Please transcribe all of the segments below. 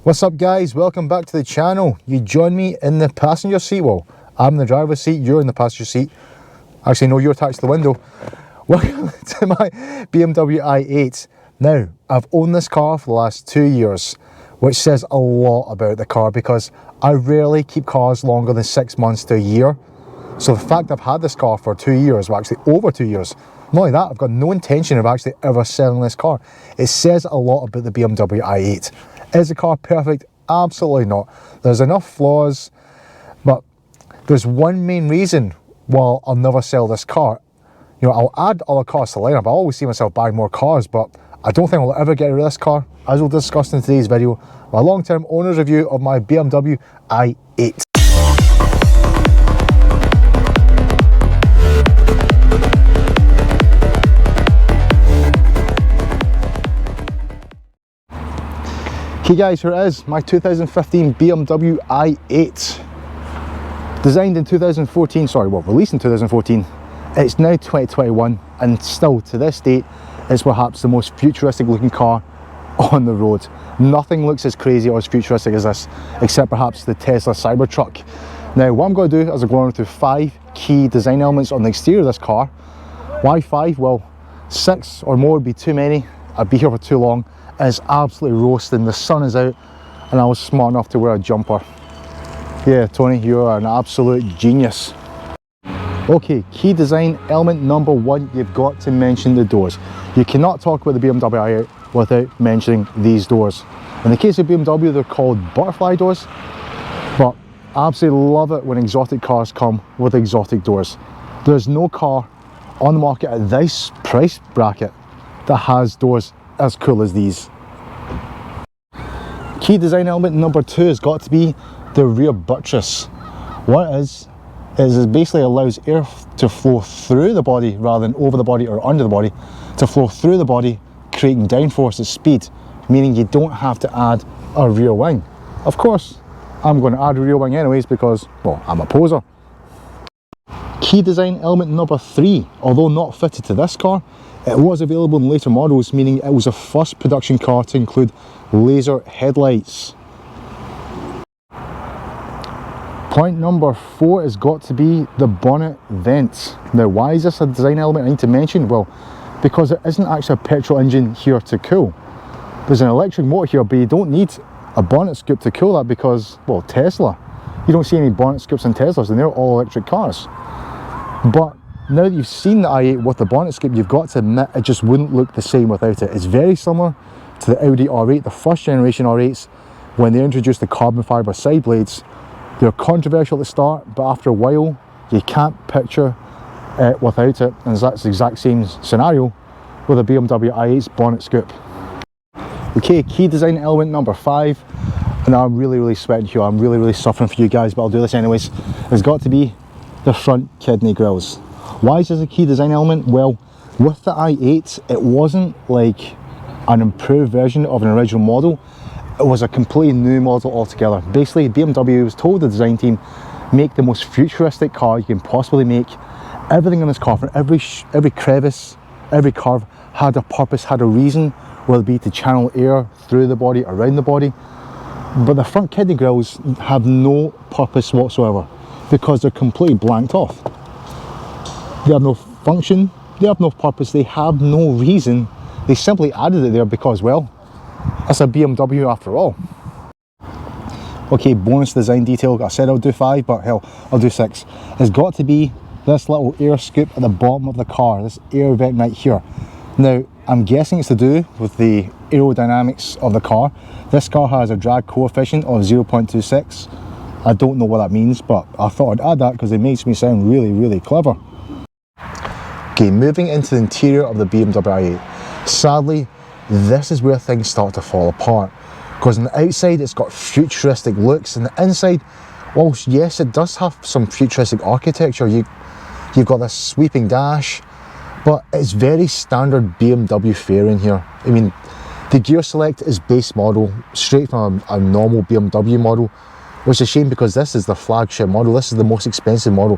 What's up guys, welcome back to the channel. You join me in the passenger seat. Well, I'm in the driver's seat, you're in the passenger seat. Actually no, you're attached to the window. Welcome to my BMW i8. Now, I've owned this car for the last 2 years, which says a lot about the car because I rarely keep cars longer than 6 months to a year. So the fact I've had this car for 2 years, well actually over 2 years, not only that, I've got no intention of actually ever selling this car. It says a lot about the BMW i8. Is the car perfect? Absolutely not. There's enough flaws, but there's one main reason why I'll never sell this car. You know, I'll add other cars to the lineup. I always see myself buying more cars, but I don't think I'll ever get rid of this car. As we'll discuss in today's video, my long-term owner's review of my BMW i8. Okay guys, here it is, my 2015 BMW i8. Designed in 2014, released in 2014. It's now 2021 and still to this date, it's perhaps the most futuristic looking car on the road. Nothing looks as crazy or as futuristic as this, except perhaps the Tesla Cybertruck. Now what I'm going to do is I'm going through 5 key design elements on the exterior of this car. Why 5? Well, 6 or more would be too many. I'd be here for too long. It's absolutely roasting, the sun is out, and I was smart enough to wear a jumper. Yeah, Tony, you are an absolute genius. Okay, key design element number 1, you've got to mention the doors. You cannot talk about the BMW i8 without mentioning these doors. In the case of BMW, they're called butterfly doors, but I absolutely love it when exotic cars come with exotic doors. There's no car on the market at this price bracket that has doors as cool as these. Key design element number 2 has got to be the rear buttress. What it is it basically allows air to flow through the body rather than over the body or under the body, to flow through the body, creating downforce at speed, meaning you don't have to add a rear wing. Of course, I'm going to add a rear wing anyways because, well, I'm a poser. Key design element number 3, although not fitted to this car, it was available in later models, meaning it was a first production car to include laser headlights. Point number 4 has got to be the bonnet vent. Now why is this a design element I need to mention? Well, because there isn't actually a petrol engine here to cool. There's an electric motor here, but you don't need a bonnet scoop to cool that because, well, Tesla. You don't see any bonnet scoops in Teslas and they're all electric cars. But now that you've seen the i8 with the bonnet scoop, you've got to admit it just wouldn't look the same without it. It's very similar to the Audi R8, the first generation R8s, when they introduced the carbon fibre side blades. They're controversial at the start, but after a while, you can't picture it without it. And that's the exact same scenario with a BMW i8's bonnet scoop. Okay, key design element number 5, and I'm really sweating here. I'm really suffering for you guys, but I'll do this anyways. Has got to be the front kidney grills. Why is this a key design element? Well, with the i8, it wasn't like an improved version of an original model. It was a completely new model altogether. Basically, BMW was told the design team, make the most futuristic car you can possibly make. Everything in this car, from every crevice, every curve, had a purpose, had a reason, whether it be to channel air through the body, around the body. But the front kidney grills have no purpose whatsoever because they're completely blanked off. They have no function, they have no purpose, they have no reason. They simply added it there because, well, it's a BMW after all. Okay, bonus design detail. I said I'll do 5, but hell, I'll do 6. It's got to be this little air scoop at the bottom of the car, this air vent right here. Now, I'm guessing it's to do with the aerodynamics of the car. This car has a drag coefficient of 0.26. I don't know what that means, but I thought I'd add that because it makes me sound really clever. Okay, moving into the interior of the BMW i8. Sadly, this is where things start to fall apart. Because on the outside, it's got futuristic looks, and the inside, well, yes, it does have some futuristic architecture. You've got this sweeping dash, but it's very standard BMW fare in here. I mean, the gear select is base model, straight from a normal BMW model, which is a shame because this is the flagship model. This is the most expensive model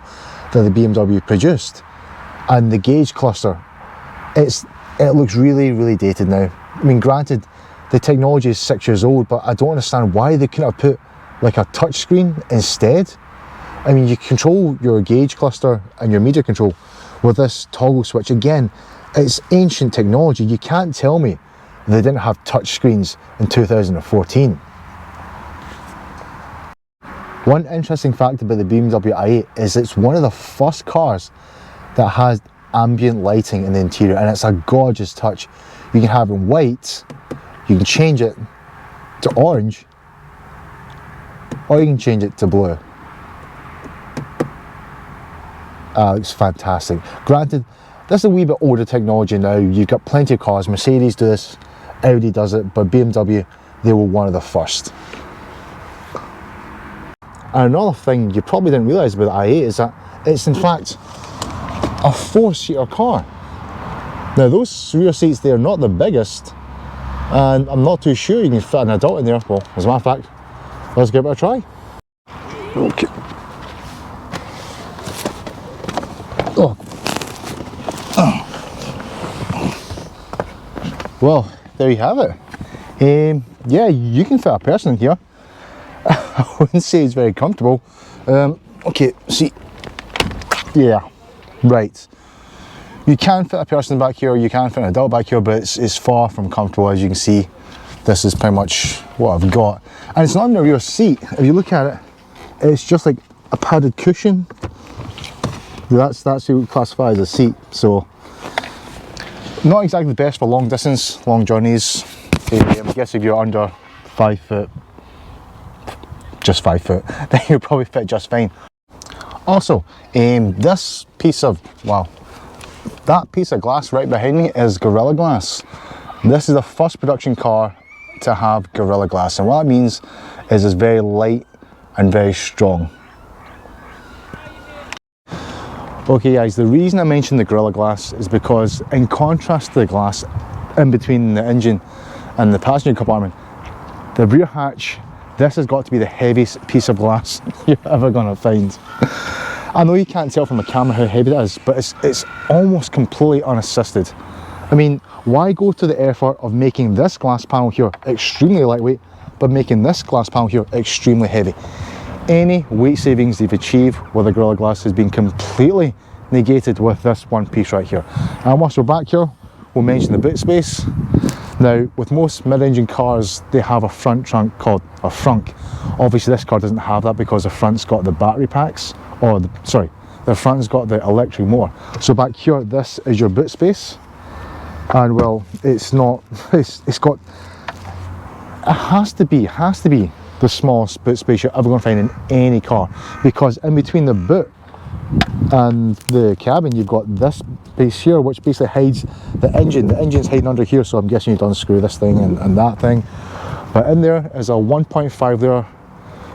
that the BMW produced. And the gauge cluster, it looks really dated now. I mean, granted, the technology is 6 years old, but I don't understand why they couldn't have put like a touch screen instead. I mean, you control your gauge cluster and your media control with this toggle switch. Again, it's ancient technology. You can't tell me they didn't have touch screens in 2014. One interesting fact about the BMW i8 is it's one of the first cars that has ambient lighting in the interior, and it's a gorgeous touch. You can have it in white, you can change it to orange, or you can change it to blue. It's fantastic. Granted, this is a wee bit older technology now. You've got plenty of cars. Mercedes do this, Audi does it, but BMW, they were one of the first. And another thing you probably didn't realise about the i8 is that it's in fact a 4-seater car. Now those rear seats, they're not the biggest, and I'm not too sure you can fit an adult in there. Well, as a matter of fact, let's give it a try. Okay. Oh. Well, there you have it. Yeah, you can fit a person in here. I wouldn't say it's very comfortable. Okay, see, yeah, right. You can fit a person back here, you can fit an adult back here, but it's far from comfortable. As you can see, this is pretty much what I've got. And it's not even a rear seat. If you look at it, it's just like a padded cushion. That's what we classify as a seat. So, not exactly the best for long distance, long journeys. I guess if you're under 5 foot, just 5 foot, then you'll probably fit just fine. Also, this piece of, wow, that piece of glass right behind me is Gorilla Glass. This is the first production car to have Gorilla Glass, and what that means is it's very light and very strong. Okay guys, the reason I mentioned the Gorilla Glass is because in contrast to the glass in between the engine and the passenger compartment, the rear hatch, this has got to be the heaviest piece of glass you're ever going to find. I know you can't tell from the camera how heavy it is, but it's almost completely unassisted. I mean, why go to the effort of making this glass panel here extremely lightweight, but making this glass panel here extremely heavy? Any weight savings they've achieved with the Gorilla Glass has been completely negated with this one piece right here. And once we're back here, we'll mention the boot space. Now, with most mid-engine cars, they have a front trunk called a frunk. Obviously, this car doesn't have that because the front's got the battery packs, or the front's got the electric motor. So back here, this is your boot space. And well, it's not, it's got, it has to be the smallest boot space you're ever going to find in any car, because in between the boot and the cabin you've got this piece here which basically hides the engine. The engine's hiding under here, so I'm guessing you'd unscrew this thing and that thing. But in there is a 1.5 litre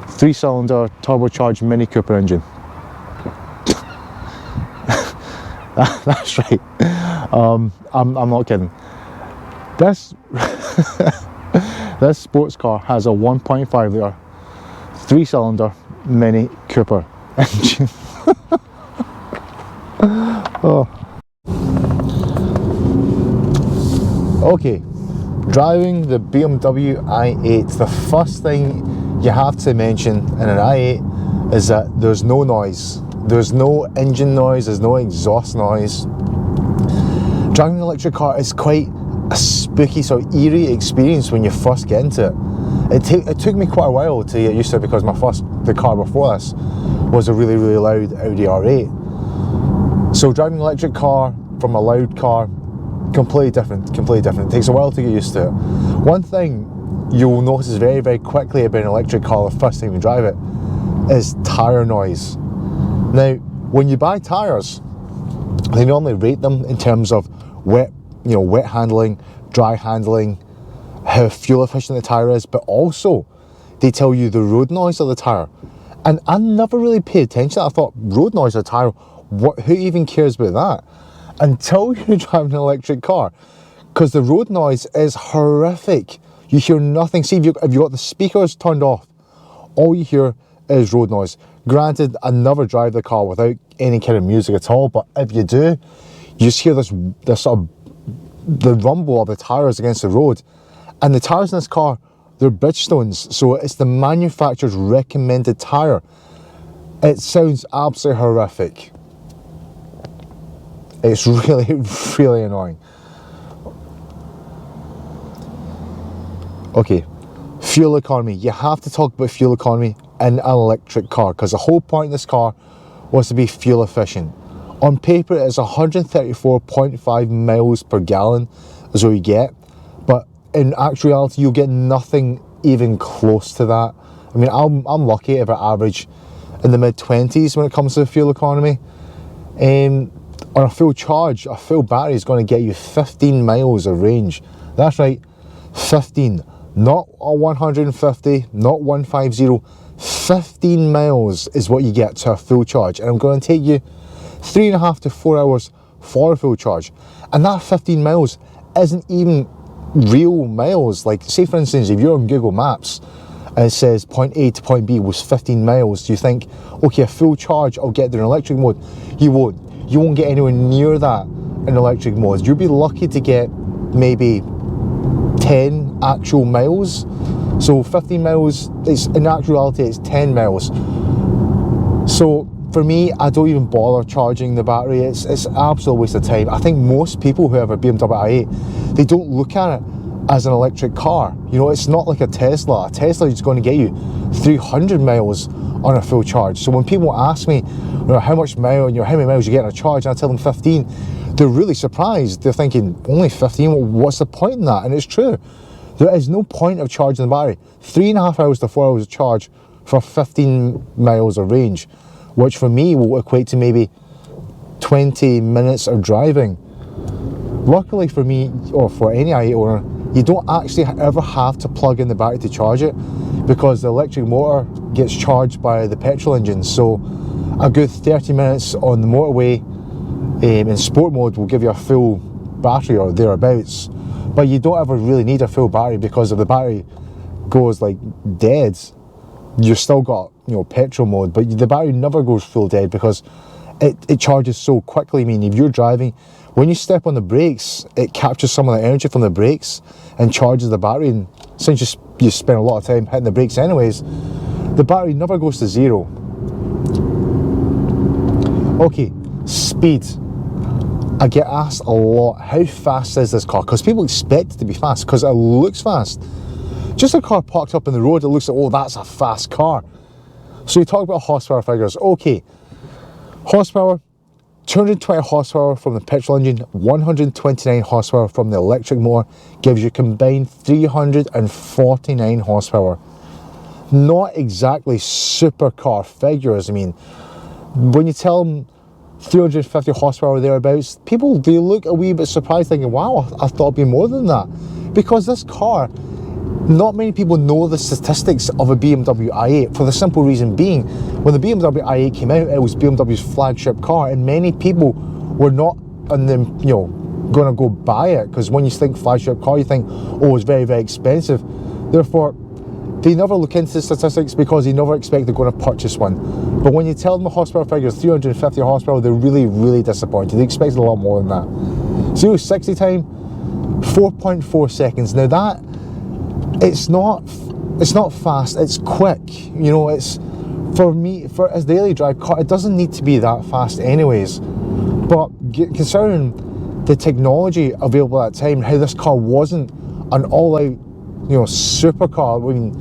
3-cylinder turbocharged Mini Cooper engine. That's right. I'm not kidding. This this sports car has a 1.5 litre 3-cylinder Mini Cooper engine. Oh. Okay, driving the BMW i8. The first thing you have to mention in an i8 is that there's no noise. There's no engine noise, there's no exhaust noise. Driving an electric car is quite a spooky, sort of eerie experience when you first get into it. It took me quite a while to get used to it because the car before this was a really, really loud Audi R8. So driving an electric car from a loud car, completely different. It takes a while to get used to it. One thing you'll notice very, very quickly about an electric car the first time you drive it is tyre noise. Now, when you buy tyres, they normally rate them in terms of wet handling, dry handling, how fuel efficient the tyre is, but also they tell you the road noise of the tyre. And I never really paid attention to that. I thought, road noise of the tyre, who even cares about that? Until you're driving an electric car, because the road noise is horrific. You hear nothing. See, if you've got the speakers turned off, all you hear is road noise. Granted, I never drive the car without any kind of music at all, but if you do, you just hear this sort of the rumble of the tyres against the road, And the tyres in this car, they're Bridgestones, so it's the manufacturer's recommended tyre. It sounds absolutely horrific. It's really, really annoying. Okay, fuel economy. You have to talk about fuel economy in an electric car, because the whole point of this car was to be fuel efficient. On paper, it's 134.5 miles per gallon is what you get, but in actuality, you'll get nothing even close to that. I mean, I'm lucky if I average in the mid-20s when it comes to fuel economy. On a full charge, a full battery is going to get you 15 miles of range. That's right, 15. Not a 150, not 150, 15 miles is what you get to a full charge. And I'm going to take you 3.5 to 4 hours for a full charge. And that 15 miles isn't even real miles. Like, say for instance, if you're on Google Maps and it says point A to point B was 15 miles, do you think, okay, a full charge, I'll get there in electric mode? You won't. You won't get anywhere near that in electric mode. You'll be lucky to get maybe 10 actual miles. So 15 miles, it's, in actuality, it's 10 miles. So for me, I don't even bother charging the battery. It's an absolute waste of time. I think most people who have a BMW i8, they don't look at it as an electric car. You know, it's not like a Tesla. A Tesla is going to get you 300 miles on a full charge. So when people ask me, you know, how many miles you get on a charge, and I tell them 15, they're really surprised. They're thinking, only 15? Well, what's the point in that? And it's true. There is no point of charging the battery. 3.5 hours to 4 hours of charge for 15 miles of range, which for me will equate to maybe 20 minutes of driving. Luckily for me, or for any i8 owner, you don't actually ever have to plug in the battery to charge it, because the electric motor gets charged by the petrol engine. So a good 30 minutes on the motorway in sport mode will give you a full battery or thereabouts. But you don't ever really need a full battery, because if the battery goes like dead, you've still got, you know, petrol mode, but the battery never goes full dead because it charges so quickly. I mean, if you're driving, when you step on the brakes, it captures some of the energy from the brakes and charges the battery, and since you spend a lot of time hitting the brakes anyways, the battery never goes to zero. Okay, speed. I get asked a lot, how fast is this car? Because people expect it to be fast, because it looks fast. Just a car parked up in the road, it looks like, oh, that's a fast car. So you talk about horsepower figures. Okay, horsepower, 220 horsepower from the petrol engine, 129 horsepower from the electric motor, gives you combined 349 horsepower. Not exactly supercar figures. I mean, when you tell them 350 horsepower thereabouts, people, they look a wee bit surprised, thinking, wow, I thought it'd be more than that. Because this car, not many people know the statistics of a BMW i8, for the simple reason being, when the BMW i8 came out, it was BMW's flagship car, and many people were not on them, you know, going to go buy it, because when you think flagship car, you think, oh, it's very, very expensive. Therefore, they never look into the statistics, because they never expect they're going to purchase one. But when you tell them the horsepower figure is 350 horsepower, they're really, really disappointed. They expect a lot more than that. 0 to 60 time, 4.4 seconds. Now that, it's not fast, it's quick. You know, it's, for me, for a daily drive car, it doesn't need to be that fast anyways. But considering the technology available at that time, how this car wasn't an all-out, you know, supercar. I mean,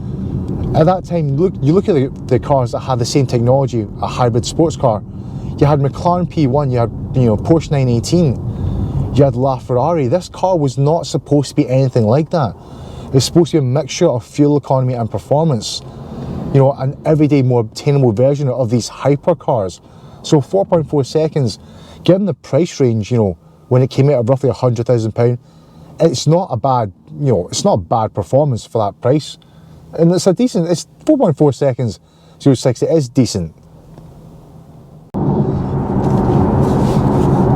at that time, you look at the cars that had the same technology, a hybrid sports car. You had McLaren P1, you had, you know, Porsche 918, you had LaFerrari. This car was not supposed to be anything like that. It's supposed to be a mixture of fuel economy and performance. You know, an everyday, more obtainable version of these hypercars. So 4.4 seconds, given the price range, you know, when it came out at roughly £100,000, it's not a bad, you know, it's not a bad performance for that price. And it's a decent, it's 4.4 seconds, 0 to 60, it is decent.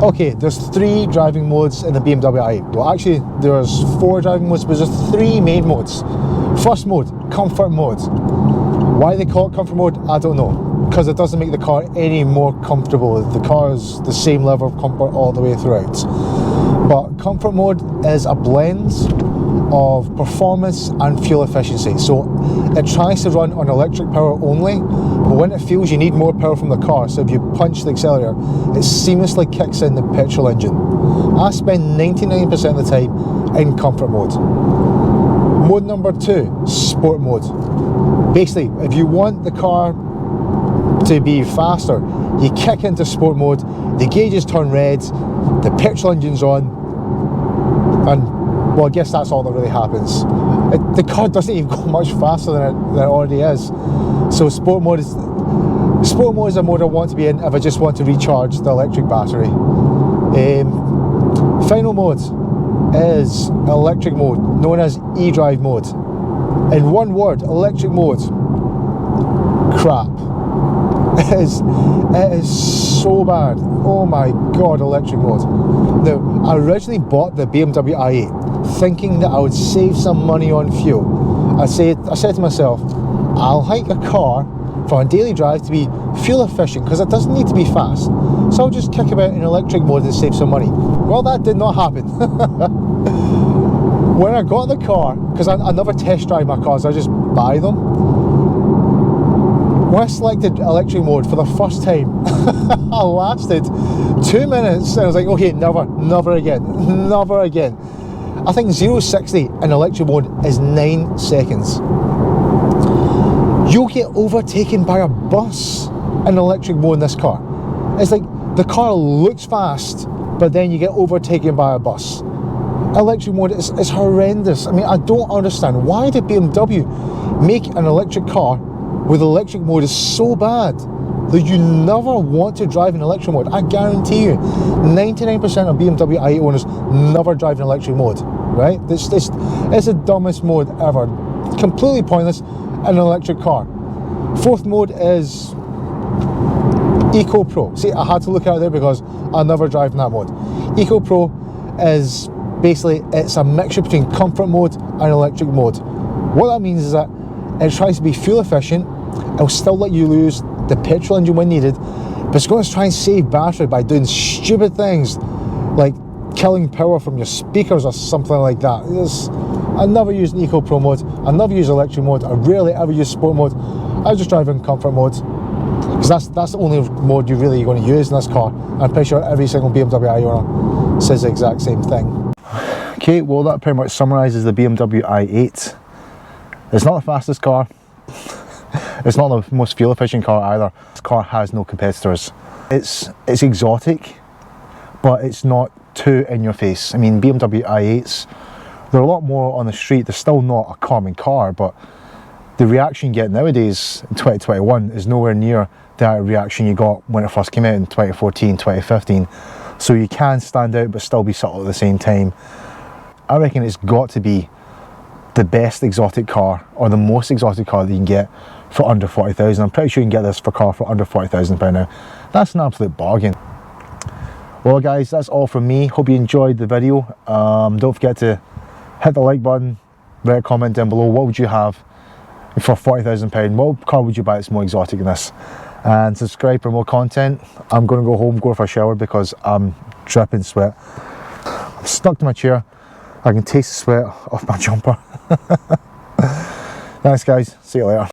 Okay, there's 3 driving modes in the BMW i8. Well, actually, there's 4 driving modes, but there's 3 main modes. First mode, comfort mode. Why they call it comfort mode, I don't know. Because it doesn't make the car any more comfortable. The car is the same level of comfort all the way throughout. But comfort mode is a blend of performance and fuel efficiency. So it tries to run on electric power only, but when it feels you need more power from the car, so if you punch the accelerator, it seamlessly kicks in the petrol engine. I spend 99% of the time in comfort mode. Mode number 2, sport mode. Basically, if you want the car to be faster, you kick into sport mode, the gauges turn red, the petrol engine's on, and well, I guess that's all that really happens. The car doesn't even go much faster than it already is. So sport mode is a mode I want to be in if I just want to recharge the electric battery. Final mode is electric mode, known as e-drive mode. In one word, electric mode, crap. It is so bad. Oh my god, electric mode. Now, I originally bought the BMW i8 thinking that I would save some money on fuel. I said to myself, I'll hike a car for a daily drive to be fuel efficient because it doesn't need to be fast. So I'll just kick about in electric mode and save some money. Well, that did not happen. When I got the car, because I never test drive my cars, I just buy them. When I selected electric mode for the first time, I lasted 2 minutes and I was like, okay, never again, never again. I think 0-60 in electric mode is 9 seconds. You'll get overtaken by a bus in electric mode in this car. It's like the car looks fast, but then you get overtaken by a bus. Electric mode is horrendous. I mean, I don't understand. Why did BMW make an electric car with electric mode is so bad that you never want to drive in electric mode? I guarantee you, 99% of BMW i8 owners never drive in electric mode, right? It's the dumbest mode ever. Completely pointless in an electric car. Fourth mode is Eco Pro. See, I had to look out there because I never drive in that mode. Eco Pro is basically, it's a mixture between comfort mode and electric mode. What that means is that it tries to be fuel efficient. It'll still let you lose the petrol engine when needed, but it's going to try and save battery by doing stupid things like killing power from your speakers or something like that. I never use Eco Pro mode, I never use electric mode, I rarely ever use sport mode. I just drive in comfort mode because that's the only mode you're really going to use in this car. I'm pretty sure every single BMW i8 owner says the exact same thing. Okay, well that pretty much summarises the BMW i8. It's not the fastest car. It's not the most fuel efficient car either. This car has no competitors. It's exotic, but it's not too in your face. I mean, BMW i8s, they're a lot more on the street. They're still not a common car, but the reaction you get nowadays in 2021 is nowhere near that reaction you got when it first came out in 2014, 2015. So you can stand out but still be subtle at the same time. I reckon it's got to be the best exotic car, or the most exotic car that you can get for under 40,000. I'm pretty sure you can get this car for under 40,000 pound now. That's an absolute bargain. Well guys, that's all from me. Hope you enjoyed the video. Don't forget to hit the like button, write a comment down below. What would you have for 40,000 pound? What car would you buy that's more exotic than this? And subscribe for more content. I'm going to go home, go for a shower because I'm dripping sweat. I'm stuck to my chair. I can taste the sweat off my jumper. Thanks guys, see you later.